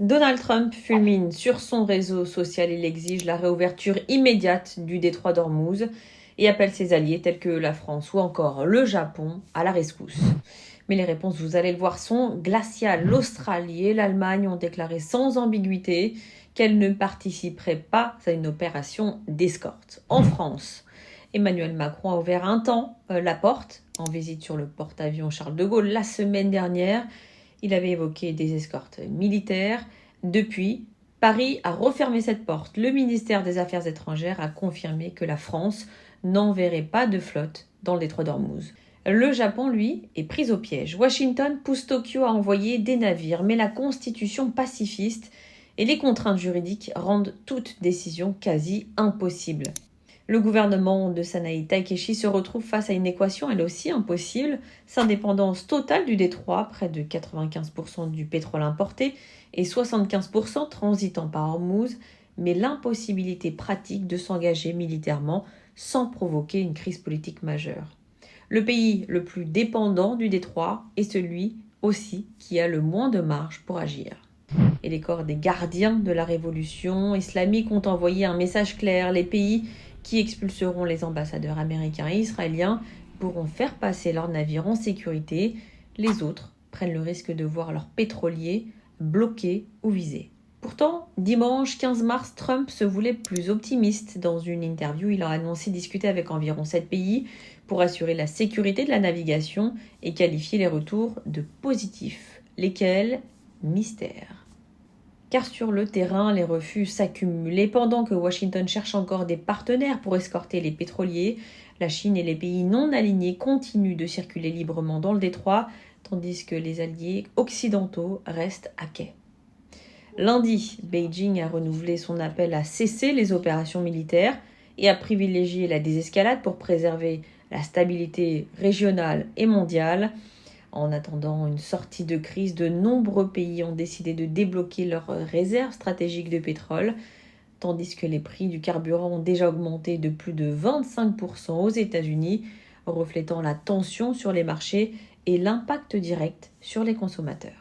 Donald Trump fulmine sur son réseau social. Il exige la réouverture immédiate du détroit d'Ormuz et appelle ses alliés tels que la France ou encore le Japon à la rescousse. Mais les réponses, vous allez le voir, sont glaciales. L'Australie et l'Allemagne ont déclaré sans ambiguïté qu'elles ne participeraient pas à une opération d'escorte. En France, Emmanuel Macron a ouvert un temps la porte en visite sur le porte-avions Charles de Gaulle la semaine dernière. Il avait évoqué des escortes militaires. Depuis, Paris a refermé cette porte. Le ministère des Affaires étrangères a confirmé que la France n'enverrait pas de flotte dans le détroit d'Ormuz. Le Japon, lui, est pris au piège. Washington pousse Tokyo à envoyer des navires, mais la constitution pacifiste et les contraintes juridiques rendent toute décision quasi impossible. Le gouvernement de Sanae Takeshi se retrouve face à une équation elle aussi impossible, sa dépendance totale du détroit, près de 95% du pétrole importé et 75% transitant par Hormuz, mais l'impossibilité pratique de s'engager militairement sans provoquer une crise politique majeure. Le pays le plus dépendant du détroit est celui aussi qui a le moins de marge pour agir. Et les corps des gardiens de la révolution islamique ont envoyé un message clair. Les pays qui expulseront les ambassadeurs américains et israéliens pourront faire passer leurs navires en sécurité. Les autres prennent le risque de voir leurs pétroliers bloqués ou visés. Pourtant, dimanche 15 mars, Trump se voulait plus optimiste. Dans une interview, il a annoncé discuter avec environ 7 pays pour assurer la sécurité de la navigation et qualifier les retours de positifs. Lesquels ? Mystère. Car sur le terrain, les refus s'accumulent. Et pendant que Washington cherche encore des partenaires pour escorter les pétroliers, la Chine et les pays non alignés continuent de circuler librement dans le détroit, tandis que les alliés occidentaux restent à quai. Lundi, Beijing a renouvelé son appel à cesser les opérations militaires et à privilégier la désescalade pour préserver la stabilité régionale et mondiale. En attendant une sortie de crise, de nombreux pays ont décidé de débloquer leurs réserves stratégiques de pétrole, tandis que les prix du carburant ont déjà augmenté de plus de 25% aux États-Unis, reflétant la tension sur les marchés et l'impact direct sur les consommateurs.